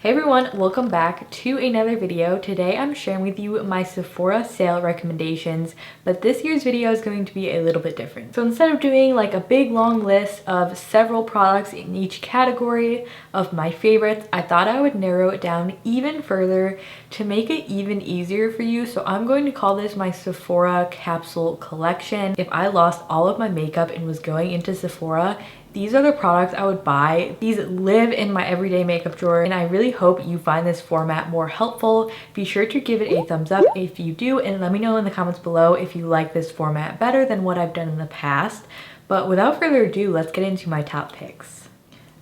Hey everyone, welcome back to another video. Today I'm sharing with you my Sephora sale recommendations, but this year's video is going to be a little bit different. So instead of doing like a big long list of several products in each category of my favorites, I thought I would narrow it down even further to make it even easier for you. So I'm going to call this my Sephora capsule collection. If I lost all of my makeup and was going into Sephora, these are the products I would buy. These live in my everyday makeup drawer, and I really hope you find this format more helpful. Be sure to give it a thumbs up if you do, and let me know in the comments below if you like this format better than what I've done in the past. But without further ado, let's get into my top picks.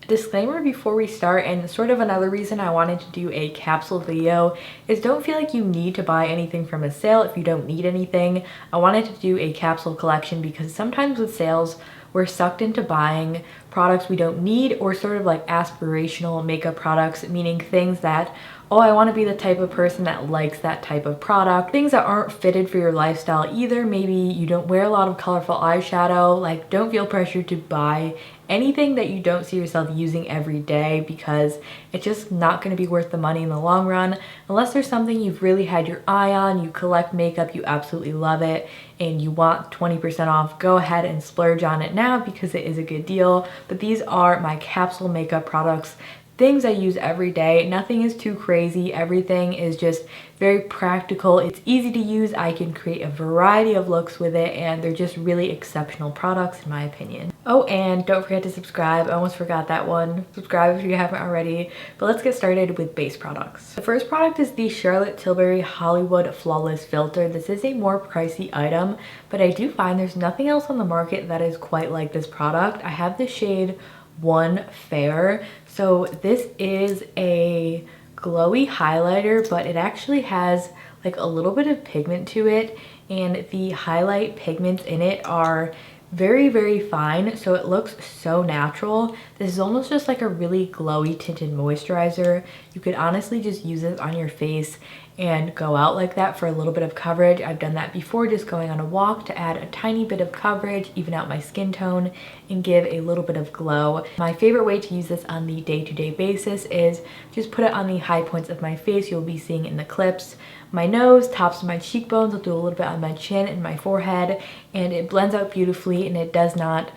Disclaimer before we start, and sort of another reason I wanted to do a capsule video, is don't feel like you need to buy anything from a sale if you don't need anything. I wanted to do a capsule collection because sometimes with sales, we're sucked into buying products we don't need, or sort of like aspirational makeup products, meaning things that, oh, I want to be the type of person that likes that type of product. Things that aren't fitted for your lifestyle either. Maybe you don't wear a lot of colorful eyeshadow. Like, don't feel pressured to buy anything that you don't see yourself using every day, because it's just not going to be worth the money in the long run. Unless there's something you've really had your eye on, you collect makeup, you absolutely love it, and you want 20% off, go ahead and splurge on it now because it is a good deal. But these are my capsule makeup products, things I use every day. Nothing is too crazy. Everything is just very practical. It's easy to use. I can create a variety of looks with it, and they're just really exceptional products in my opinion. Oh, and don't forget to subscribe. I almost forgot that one. Subscribe if you haven't already. But let's get started with base products. The first product is the Charlotte Tilbury Hollywood Flawless Filter. This is a more pricey item, but I do find there's nothing else on the market that is quite like this product. I have the shade 1 Fair. So this is a glowy highlighter, but it actually has like a little bit of pigment to it, and the highlight pigments in it are very fine, so it looks so natural. This is almost just like a really glowy tinted moisturizer. You could honestly just use it on your face and go out like that for a little bit of coverage. I've done that before, just going on a walk to add a tiny bit of coverage, even out my skin tone, and give a little bit of glow. My favorite way to use this on the day-to-day basis is just put it on the high points of my face. You'll be seeing in the clips, my nose, tops of my cheekbones. I'll do a little bit on my chin and my forehead, and it blends out beautifully, and it does not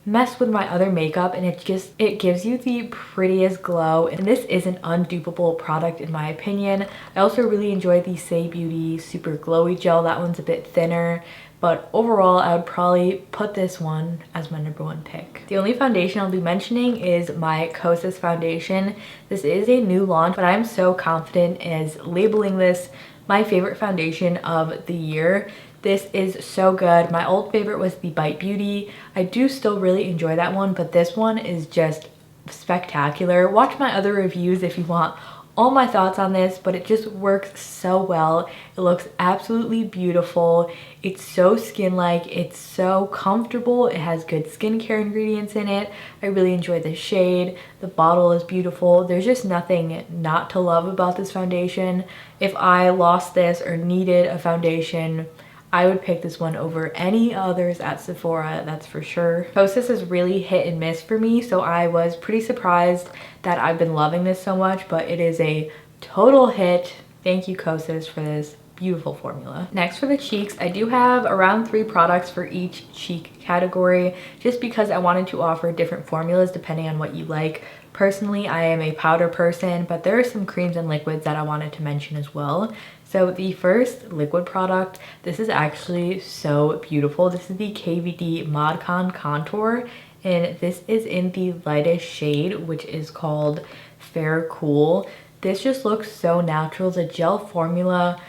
mess with my other makeup, and it gives you the prettiest glow. And this is an undupable product in my opinion. I also really enjoy the Saie Beauty Super Glowy Gel. That one's a bit thinner, but overall I would probably put this one as my #1 pick. The only foundation I'll be mentioning is my Kosas foundation. This is a new launch, but I'm so confident as labeling this my favorite foundation of the year. This is so good. My old favorite was the Bite Beauty. I do still really enjoy that one, but this one is just spectacular. Watch my other reviews if you want all my thoughts on this, but it just works so well. It looks absolutely beautiful. It's so skin-like. It's so comfortable. It has good skincare ingredients in it. I really enjoy the shade. The bottle is beautiful. There's just nothing not to love about this foundation. If I lost this or needed a foundation, I would pick this one over any others at Sephora, that's for sure. Kosas is really hit and miss for me, so I was pretty surprised that I've been loving this so much, but it is a total hit. Thank you, Kosas, for this beautiful formula. Next, for the cheeks, I do have around 3 products for each cheek category, just because I wanted to offer different formulas depending on what you like. Personally, I am a powder person, but there are some creams and liquids that I wanted to mention as well. So the first liquid product, this is actually so beautiful. This is the KVD Modcon Contour, and this is in the lightest shade, which is called Fair Cool. This just looks so natural. The gel formula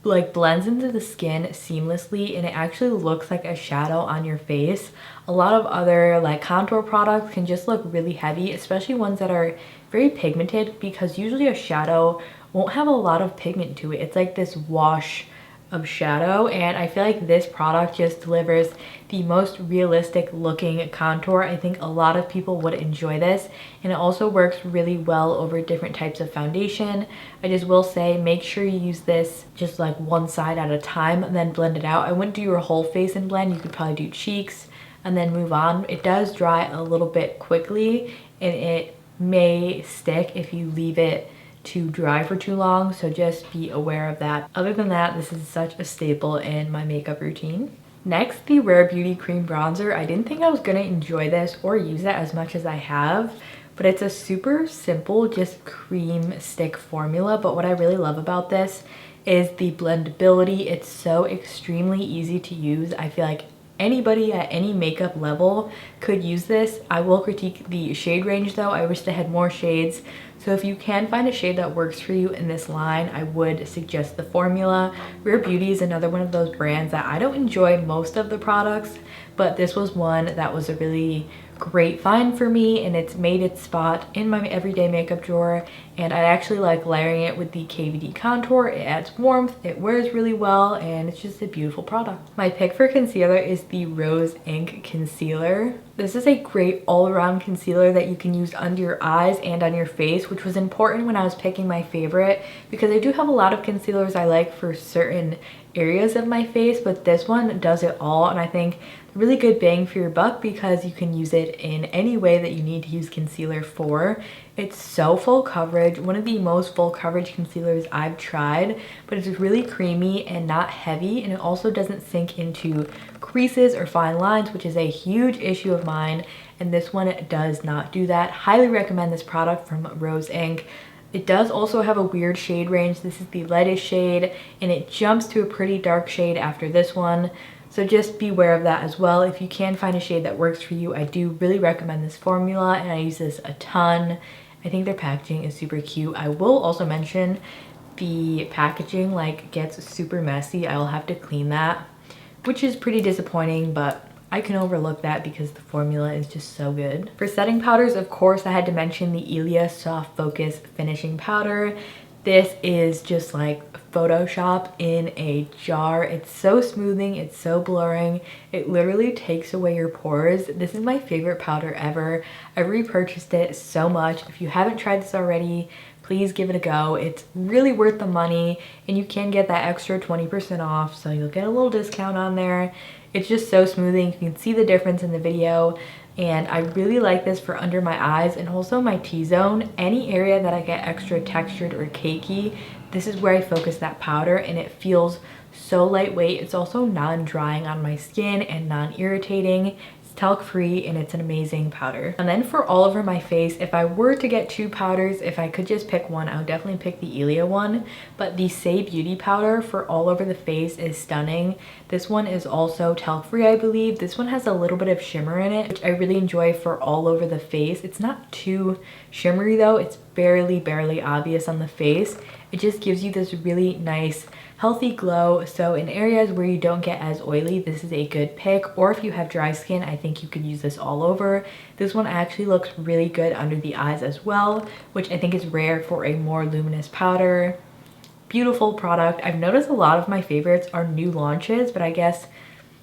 like blends into the skin seamlessly, and it actually looks like a shadow on your face. A lot of other like contour products can just look really heavy, especially ones that are very pigmented, because usually a shadow won't have a lot of pigment to it. It's like this wash of shadow, and I feel like this product just delivers the most realistic looking contour. I think a lot of people would enjoy this, and it also works really well over different types of foundation. I just will say, make sure you use this just like one side at a time and then blend it out. I wouldn't do your whole face and blend. You could probably do cheeks and then move on. It does dry a little bit quickly, and it may stick if you leave it to dry for too long, so just be aware of that. Other than that, this is such a staple in my makeup routine. Next, the Rare Beauty Cream Bronzer. I didn't think I was gonna enjoy this or use it as much as I have, but it's a super simple, just cream stick formula. But what I really love about this is the blendability. It's so extremely easy to use. I feel like anybody at any makeup level could use this. I will critique the shade range though. I wish they had more shades. So if you can find a shade that works for you in this line, I would suggest the formula. Rare Beauty is another one of those brands that I don't enjoy most of the products, but this was one that was a really great find for me, and it's made its spot in my everyday makeup drawer. And I actually like layering it with the KVD contour. It adds warmth, it wears really well, and it's just a beautiful product. My pick for concealer is the Rose Ink Concealer. This is a great all-around concealer that you can use under your eyes and on your face, which was important when I was picking my favorite, because I do have a lot of concealers I like for certain areas of my face, but this one does it all. And I think really good bang for your buck because you can use it in any way that you need to use concealer for. It's so full coverage, one of the most full coverage concealers I've tried, but it's really creamy and not heavy, and it also doesn't sink into creases or fine lines, which is a huge issue of mine, and this one does not do that. Highly recommend this product from Rose Inc. It does also have a weird shade range. This is the lightest shade, and it jumps to a pretty dark shade after this one. So just be aware of that as well. If you can find a shade that works for you, I do really recommend this formula, and I use this a ton. I think their packaging is super cute. I will also mention the packaging like gets super messy. I will have to clean that, which is pretty disappointing, but I can overlook that because the formula is just so good. For setting powders, of course, I had to mention the Ilia Soft Focus Finishing Powder. This is just like Photoshop in a jar. It's so smoothing, it's so blurring. It literally takes away your pores. This is my favorite powder ever. I repurchased it so much. If you haven't tried this already, please give it a go. It's really worth the money, and you can get that extra 20% off, so you'll get a little discount on there. It's just so smoothing. You can see the difference in the video, and I really like this for under my eyes and also my T-zone. Any area that I get extra textured or cakey, this is where I focus that powder, and it feels so lightweight. It's also non-drying on my skin and non-irritating. Talc free, and it's an amazing powder. And then for all over my face, if I were to get two powders, if I could just pick one, I would definitely pick the Ilia one, but the Saie Beauty powder for all over the face is stunning. This one is also talc free, I believe. This one has a little bit of shimmer in it, which I really enjoy for all over the face. It's not too shimmery though. It's barely obvious on the face. It just gives you this really nice healthy glow. So in areas where you don't get as oily, this is a good pick. Or if you have dry skin, I think you could use this all over. This one actually looks really good under the eyes as well, which I think is rare for a more luminous powder. Beautiful product. I've noticed a lot of my favorites are new launches, but I guess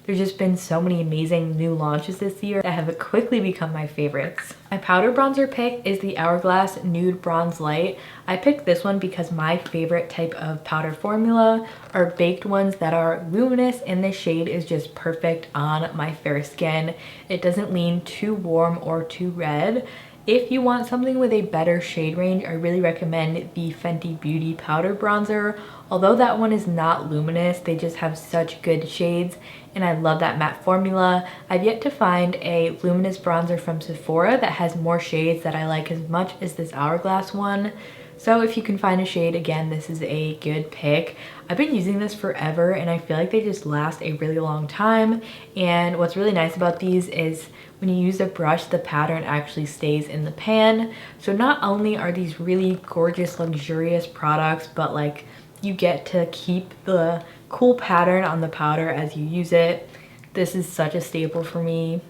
there's just been so many amazing new launches this year that have quickly become my favorites. My powder bronzer pick is the Hourglass Nude Bronze Light. I picked this one because my favorite type of powder formula are baked ones that are luminous, and this shade is just perfect on my fair skin. It doesn't lean too warm or too red. If you want something with a better shade range, I really recommend the Fenty Beauty Powder Bronzer. Although that one is not luminous, they just have such good shades, and I love that matte formula. I've yet to find a luminous bronzer from Sephora that has more shades that I like as much as this Hourglass one. So if you can find a shade, again, this is a good pick. I've been using this forever, and I feel like they just last a really long time. And what's really nice about these is when you use a brush, the pattern actually stays in the pan. So not only are these really gorgeous, luxurious products, but like you get to keep the cool pattern on the powder as you use it. This is such a staple for me.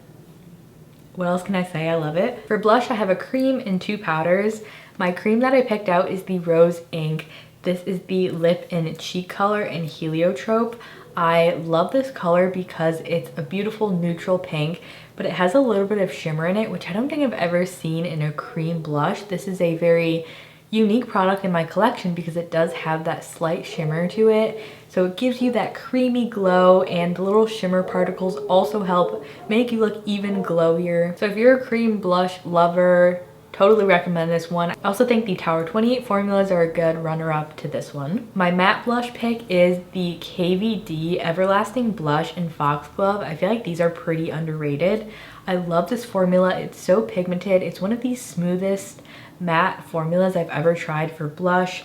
What else can I say? I love it. For blush, I have a cream and two powders. My cream that I picked out is the Rose Ink. This is the Lip and Cheek color in Heliotrope. I love this color because it's a beautiful neutral pink, but it has a little bit of shimmer in it, which I don't think I've ever seen in a cream blush. This is a very unique product in my collection because it does have that slight shimmer to it. So it gives you that creamy glow, and the little shimmer particles also help make you look even glowier. So if you're a cream blush lover, Totally recommend this one. I also think the Tower 28 formulas are a good runner-up to this one. My matte blush pick is the KVD Everlasting Blush in Foxglove. I feel like these are pretty underrated. I love this formula. It's so pigmented. It's one of the smoothest matte formulas I've ever tried for blush.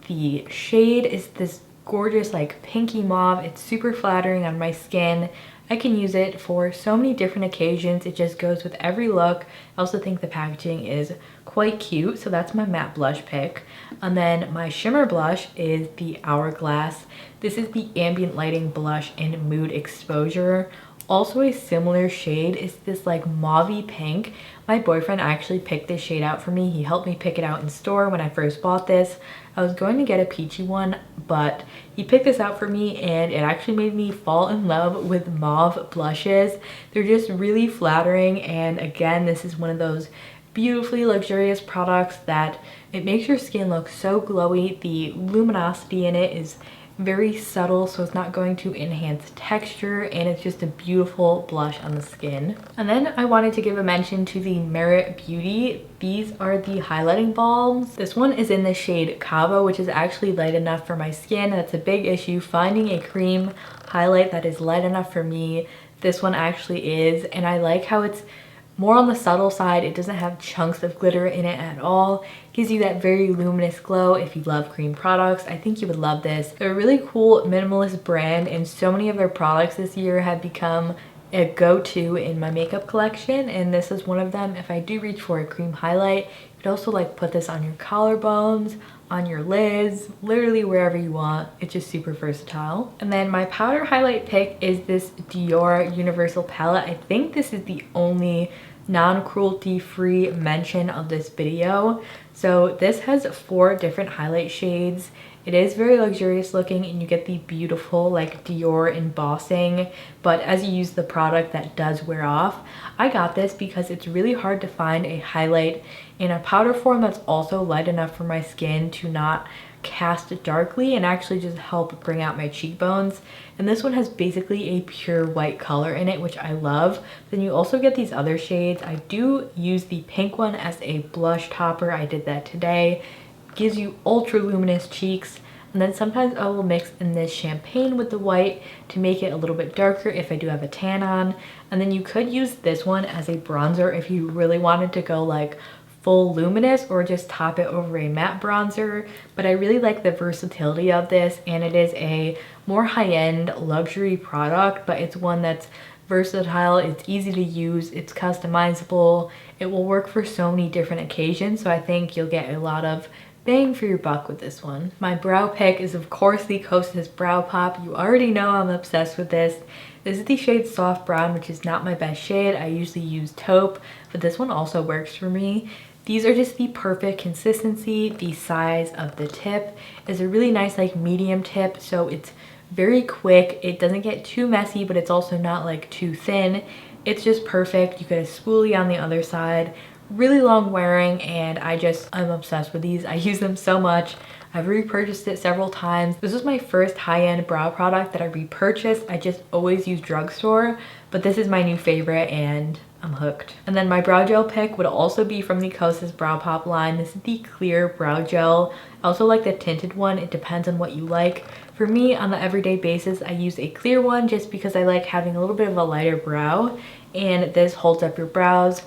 The shade is this gorgeous like pinky mauve. It's super flattering on my skin. I can use it for so many different occasions. It just goes with every look. I also think the packaging is quite cute, so that's my matte blush pick. And then my shimmer blush is the Hourglass. This is the Ambient Lighting Blush in Mood Exposure. Also a similar shade is this like mauvey pink. My boyfriend actually picked this shade out for me. He helped me pick it out in store when I first bought this. I was going to get a peachy one, but he picked this out for me and it actually made me fall in love with mauve blushes. They're just really flattering, and again, this is one of those beautifully luxurious products that it makes your skin look so glowy. The luminosity in it is very subtle, so it's not going to enhance texture, and it's just a beautiful blush on the skin. And then I wanted to give a mention to the Merit Beauty. These are the highlighting balms. This one is in the shade Cabo, which is actually light enough for my skin. That's a big issue, finding a cream highlight that is light enough for me. This one actually is, and I like how it's more on the subtle side. It doesn't have chunks of glitter in it at all. Gives you that very luminous glow. If you love cream products, I think you would love this. They're a really cool minimalist brand, and so many of their products this year have become a go-to in my makeup collection, and this is one of them. If I do reach for a cream highlight, you could also like put this on your collarbones, on your lids, literally wherever you want. It's just super versatile. And then my powder highlight pick is this Dior Universal Palette. I think this is the only non-cruelty free mention of this video. So this has 4 different highlight shades. It is very luxurious looking, and you get the beautiful like Dior embossing, but as you use the product, that does wear off. I got this because it's really hard to find a highlight in a powder form that's also light enough for my skin to not cast darkly and actually just help bring out my cheekbones. And this one has basically a pure white color in it, which I love. Then you also get these other shades. I do use the pink one as a blush topper. I did that today. Gives you ultra luminous cheeks. And then sometimes I will mix in this champagne with the white to make it a little bit darker if I do have a tan on. And then you could use this one as a bronzer if you really wanted to go like full luminous, or just top it over a matte bronzer. But I really like the versatility of this, and it is a more high-end luxury product, but it's one that's versatile, it's easy to use, it's customizable, it will work for so many different occasions, so I think you'll get a lot of bang for your buck with this one. My brow pick is of course the Kosas Brow Pop. You already know I'm obsessed with this. This is the shade Soft Brown, which is not my best shade. I usually use taupe, but this one also works for me. These are just the perfect consistency. The size of the tip is a really nice like medium tip, so it's very quick. It doesn't get too messy, but it's also not like too thin. It's just perfect. You get a spoolie on the other side. Really long wearing, and I'm obsessed with these. I use them so much. I've repurchased it several times. This was my first high-end brow product that I repurchased. I just always use drugstore, but this is my new favorite and I'm hooked. And then my brow gel pick would also be from the Kosas Brow Pop line. This is the clear brow gel. I also like the tinted one. It depends on what you like. For me, on the everyday basis, I use a clear one just because I like having a little bit of a lighter brow, and this holds up your brows.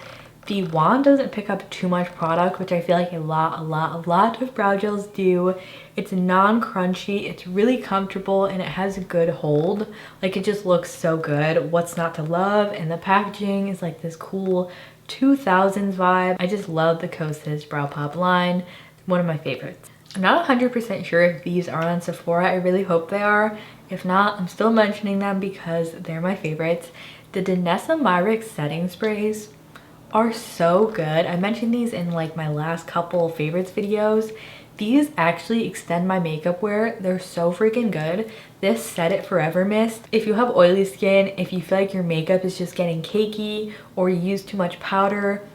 The wand doesn't pick up too much product, which I feel like a lot of brow gels do. It's non-crunchy, it's really comfortable, and it has a good hold. Like, it just looks so good. What's not to love? And the packaging is like this cool 2000s vibe. I just love the Kosas Brow Pop line. One of my favorites. I'm not 100% sure if these are on Sephora. I really hope they are. If not, I'm still mentioning them because they're my favorites. The Danessa Myricks setting sprays are so good. I mentioned these in like my last couple favorites videos. These actually extend my makeup wear. They're so freaking good. This Set It Forever mist. If you have oily skin, if you feel like your makeup is just getting cakey or you use too much powder,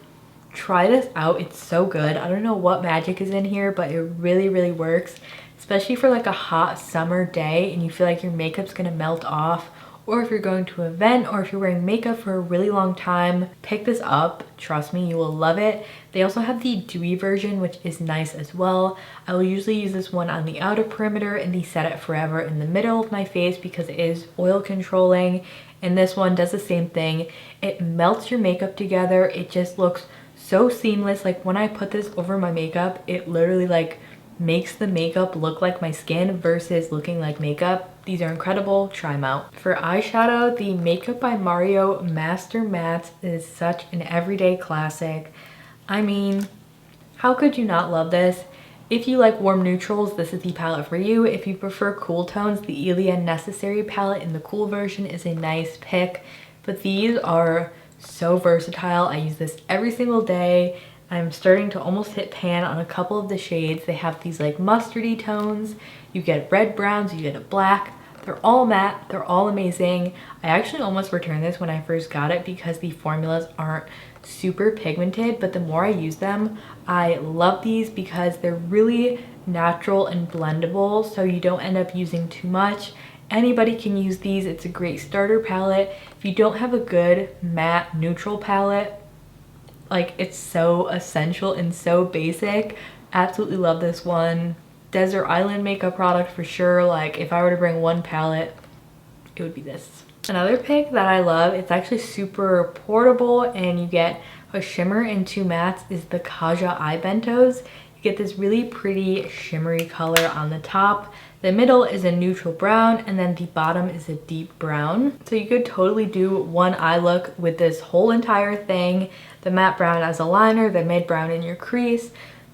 try this out. It's so good. I don't know what magic is in here, but it really works, especially for like a hot summer day and you feel like your makeup's gonna melt off, or if you're going to an event, or if you're wearing makeup for a really long time, pick this up. Trust me, you will love it. They also have the dewy version, which is nice as well. I will usually use this one on the outer perimeter and the Set It Forever in the middle of my face because it is oil controlling. And this one does the same thing. It melts your makeup together. It just looks so seamless. Like when I put this over my makeup, it literally like makes the makeup look like my skin versus looking like makeup. These are incredible. Try them out. For eyeshadow, the Makeup by Mario Master Mattes is such an everyday classic. I mean, how could you not love this? If you like warm neutrals, this is the palette for you. If you prefer cool tones, the Ilia Necessary palette in the cool version is a nice pick. But these are so versatile. I use this every single day. I'm starting to almost hit pan on a couple of the shades. They have these like mustardy tones. You get red browns, you get a black. They're all matte, they're all amazing. I actually almost returned this when I first got it because the formulas aren't super pigmented, but the more I use them, I love these because they're really natural and blendable, so you don't end up using too much. Anybody can use these. It's a great starter palette. If you don't have a good matte neutral palette, like it's so essential and so basic. Absolutely love this one. Desert Island makeup product for sure. Like if I were to bring one palette, it would be this. Another pick that I love, it's actually super portable and you get a shimmer and two mattes, is the Kaja Eye Bentos. You get this really pretty shimmery color on the top. The middle is a neutral brown and then the bottom is a deep brown. So you could totally do one eye look with this whole entire thing. The matte brown as a liner, the mid brown in your crease,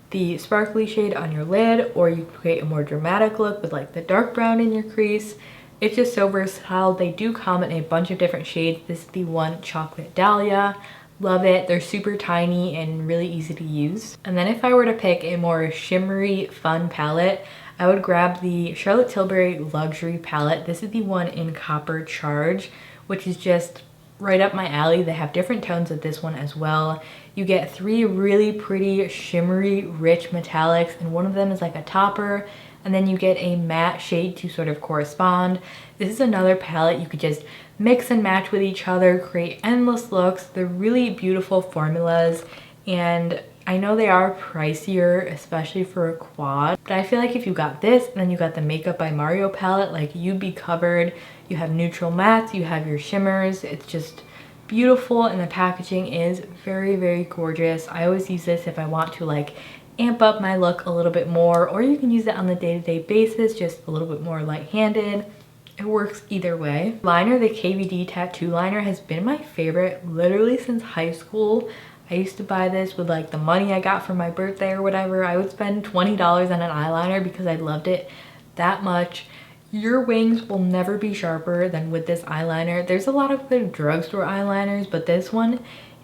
the sparkly shade on your lid, or you create a more dramatic look with like the dark brown in your crease. It's just so versatile. They do come in a bunch of different shades. This is the one Chocolate Dahlia. Love it. They're super tiny and really easy to use. And then if I were to pick a more shimmery, fun palette, I would grab the Charlotte Tilbury Luxury palette. This is the one in Copper Charge, which is just right up my alley. They have different tones with this one as well. You get three really pretty, shimmery, rich metallics, and one of them is like a topper. And then you get a matte shade to sort of correspond. This is another palette you could just mix and match with each other, create endless looks. They're really beautiful formulas, and I know they are pricier, especially for a quad, but I feel like if you got this and then you got the Makeup by Mario palette, like you'd be covered. You have neutral mattes, you have your shimmers. It's just beautiful, and the packaging is very, very gorgeous. I always use this if I want to like amp up my look a little bit more, or you can use it on the day-to-day basis, just a little bit more light-handed. It works either way. Liner, the KVD tattoo liner, has been my favorite literally since high school. I used to buy this with like the money I got for my birthday or whatever. I would spend $20 on an eyeliner because I loved it that much. Your wings will never be sharper than with this eyeliner. There's a lot of good drugstore eyeliners, but this one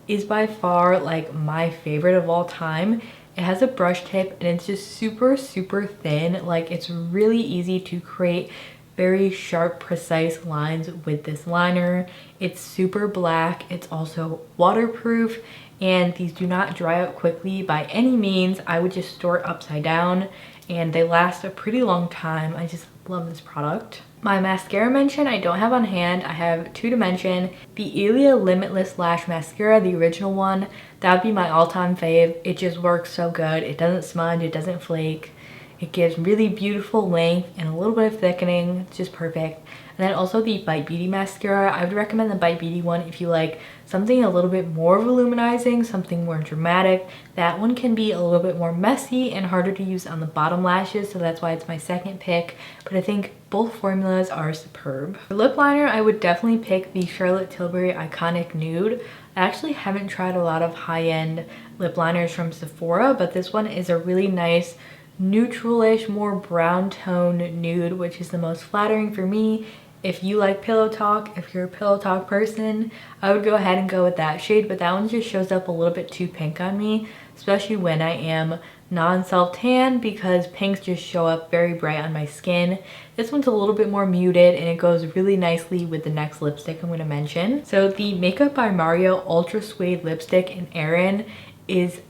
is by far like my favorite of all time. It has a brush tip and it's just super, super thin. Like it's really easy to create very sharp, precise lines with this liner. It's super black. It's also waterproof, and these do not dry out quickly by any means. I would just store it upside down and they last a pretty long time. I just love this product. My mascara mention I don't have on hand. I have two to mention. The Ilia Limitless Lash Mascara, the original one, that would be my all-time fave. It just works so good. It doesn't smudge, it doesn't flake. It gives really beautiful length and a little bit of thickening. It's just perfect. And then also the Bite Beauty mascara. I would recommend the Bite Beauty one if you like something a little bit more volumizing, something more dramatic. That one can be a little bit more messy and harder to use on the bottom lashes, so that's why it's my second pick. But I think both formulas are superb. For lip liner, I would definitely pick the Charlotte Tilbury Iconic Nude. I actually haven't tried a lot of high-end lip liners from Sephora, but this one is a really nice neutralish, more brown tone nude, which is the most flattering for me. If you like pillow talk, if you're a pillow talk person, I would go ahead and go with that shade, but that one just shows up a little bit too pink on me, especially when I am non-self-tan, because pinks just show up very bright on my skin. This one's a little bit more muted and it goes really nicely with the next lipstick I'm going to mention. So the Makeup by Mario Ultra Suede lipstick in Erin is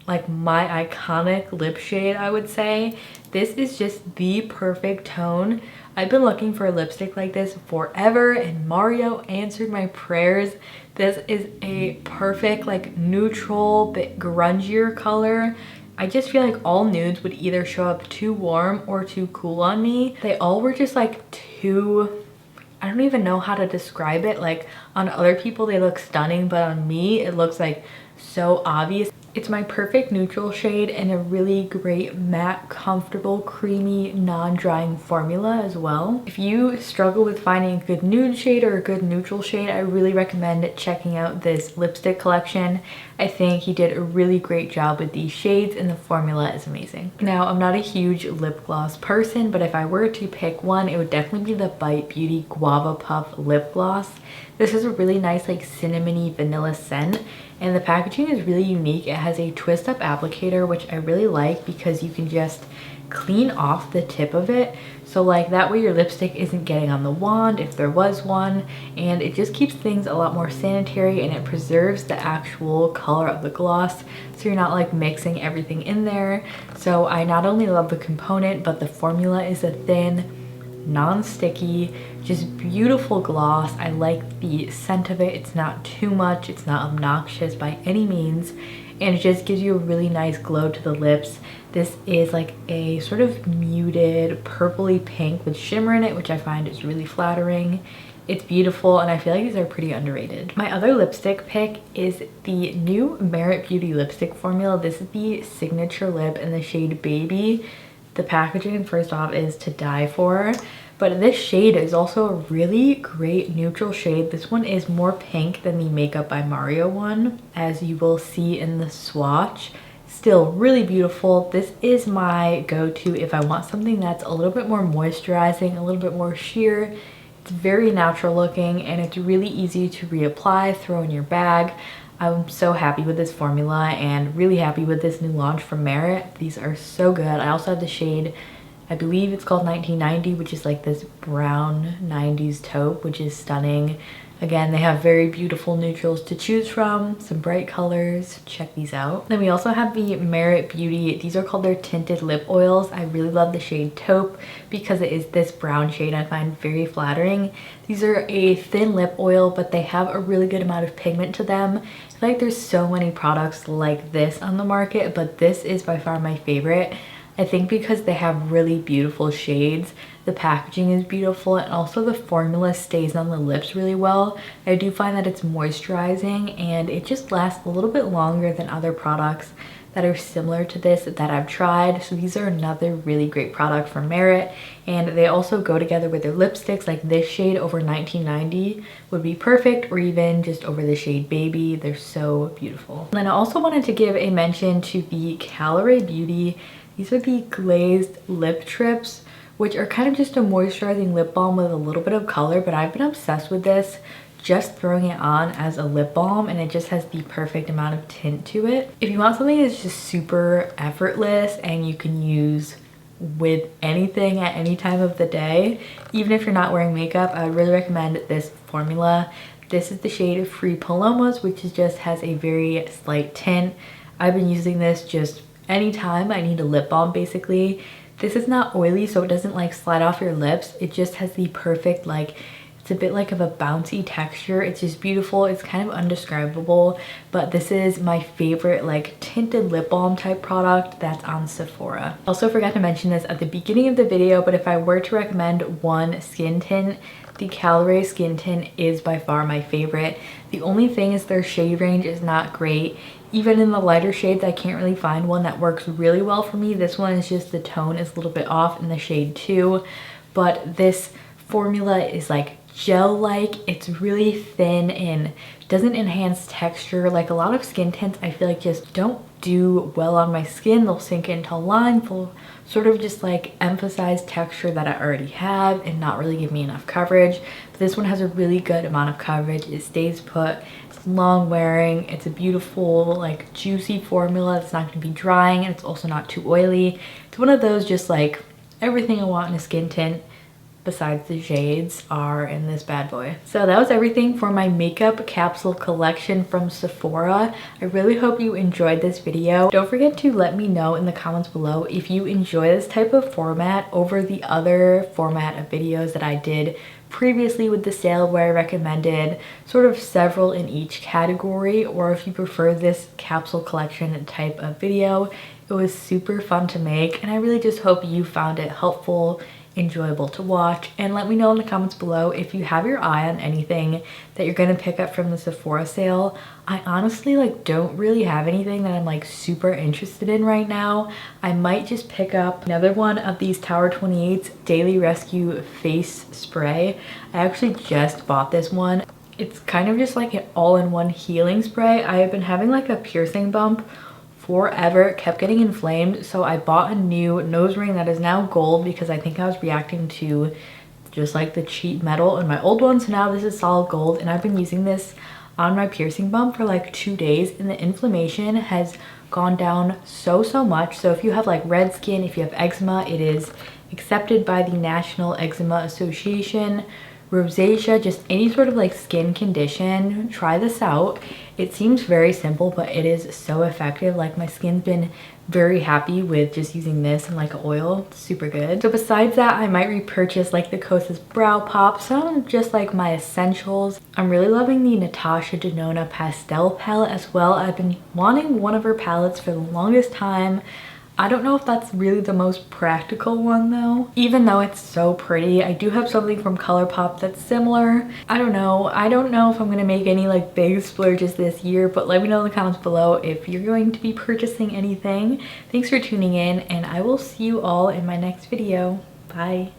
like my iconic lip shade, I would say. This is just the perfect tone. I've been looking for a lipstick like this forever, and Mario answered my prayers. This is a perfect like neutral bit grungier color. I just feel like all nudes would either show up too warm or too cool on me. They all were just like too, I don't even know how to describe it. Like on other people they look stunning, but on me it looks like so obvious. It's my perfect neutral shade and a really great matte, comfortable, creamy, non-drying formula as well. If you struggle with finding a good nude shade or a good neutral shade, I really recommend checking out this lipstick collection. I think he did a really great job with these shades and the formula is amazing. Now, I'm not a huge lip gloss person, but if I were to pick one, it would definitely be the Bite Beauty Guava Puff Lip Gloss. This is a really nice like cinnamony vanilla scent, and the packaging is really unique. It has a twist up applicator, which I really like because you can just clean off the tip of it. So like that way your lipstick isn't getting on the wand if there was one, and it just keeps things a lot more sanitary, and it preserves the actual color of the gloss so you're not like mixing everything in there. So I not only love the component, but the formula is a thin, non-sticky, just beautiful gloss. I like the scent of it. It's not too much, it's not obnoxious by any means, and it just gives you a really nice glow to the lips. This is like a sort of muted purpley pink with shimmer in it, which I find is really flattering. It's beautiful, and I feel like these are pretty underrated. My other lipstick pick is the new Merit Beauty lipstick formula. This is the Signature Lip in the shade Baby. The packaging, first off, is to die for, but this shade is also a really great neutral shade. This one is more pink than the Makeup by Mario one, as you will see in the swatch. Still really beautiful. This is my go-to if I want something that's a little bit more moisturizing, a little bit more sheer. It's very natural looking, and it's really easy to reapply, throw in your bag. I'm so happy with this formula and really happy with this new launch from Merit. These are so good. I also have the shade, I believe it's called 1990, which is like this brown 90s taupe, which is stunning. Again, they have very beautiful neutrals to choose from, some bright colors. Check these out. Then we also have the Merit Beauty. These are called their tinted lip oils. I really love the shade taupe because it is this brown shade I find very flattering. These are a thin lip oil, but they have a really good amount of pigment to them. I feel like there's so many products like this on the market, but this is by far my favorite. I think because they have really beautiful shades, the packaging is beautiful, and also the formula stays on the lips really well. I do find that it's moisturizing, and it just lasts a little bit longer than other products that are similar to this that I've tried. So these are another really great product from Merit, and they also go together with their lipsticks. Like this shade over 1990 would be perfect, or even just over the shade Baby. They're so beautiful. And then I also wanted to give a mention to the Calorie Beauty. These are the glazed lip trips, which are kind of just a moisturizing lip balm with a little bit of color, but I've been obsessed with this, just throwing it on as a lip balm, and it just has the perfect amount of tint to it. If you want something that's just super effortless and you can use with anything at any time of the day, even if you're not wearing makeup, I would really recommend this formula. This is the shade Free Palomas, which just has a very slight tint. I've been using this just anytime I need a lip balm, basically. This is not oily, so it doesn't like slide off your lips. It just has the perfect, like, it's a bit like of a bouncy texture. It's just beautiful. It's kind of undescribable, but this is my favorite like tinted lip balm type product that's on Sephora. Also forgot to mention this at the beginning of the video, but if I were to recommend one skin tint, the Calorie skin tint is by far my favorite. The only thing is their shade range is not great. Even in the lighter shades, I can't really find one that works really well for me. This one is just, the tone is a little bit off in the shade 2, but this formula is like gel-like. It's really thin and doesn't enhance texture. Like a lot of skin tints, I feel like just don't do well on my skin. They'll sink into line, they'll sort of just like emphasize texture that I already have and not really give me enough coverage. But this one has a really good amount of coverage. It stays put. Long wearing. It's a beautiful like juicy formula. It's not going to be drying, and it's also not too oily. It's one of those just like everything I want in a skin tint. besides the shades are in this bad boy. So that was everything for my makeup capsule collection from Sephora. I really hope you enjoyed this video. Don't forget to let me know in the comments below if you enjoy this type of format over the other format of videos that I did previously with the sale, where I recommended sort of several in each category, or if you prefer this capsule collection type of video. It was super fun to make, and I really just hope you found it helpful, enjoyable to watch. And let me know in the comments below if you have your eye on anything that you're gonna pick up from the Sephora sale. I honestly don't really have anything that I'm super interested in right now. I might just pick up another one of these Tower 28's Daily Rescue face spray. I actually just bought this one. It's kind of just an all-in-one healing spray. I have been having a piercing bump forever. It kept getting inflamed, so I bought a new nose ring that is now gold because I think I was reacting to just the cheap metal in my old one. So now this is solid gold, and I've been using this on my piercing bump for 2 days, and the inflammation has gone down so much. So if you have red skin, if you have eczema, it is accepted by the National Eczema Association. Rosacea, just any sort of skin condition, try this out. It seems very simple, but it is so effective. My skin's been very happy with just using this and oil. It's super good. So besides that, I might repurchase the Kosas brow pop, some of just my essentials. I'm really loving the Natasha Denona pastel palette as well. I've been wanting one of her palettes for the longest time. I don't know if that's really the most practical one though. Even though it's so pretty, I do have something from ColourPop that's similar. I don't know if I'm gonna make any big splurges this year, but let me know in the comments below if you're going to be purchasing anything. Thanks for tuning in, and I will see you all in my next video. Bye.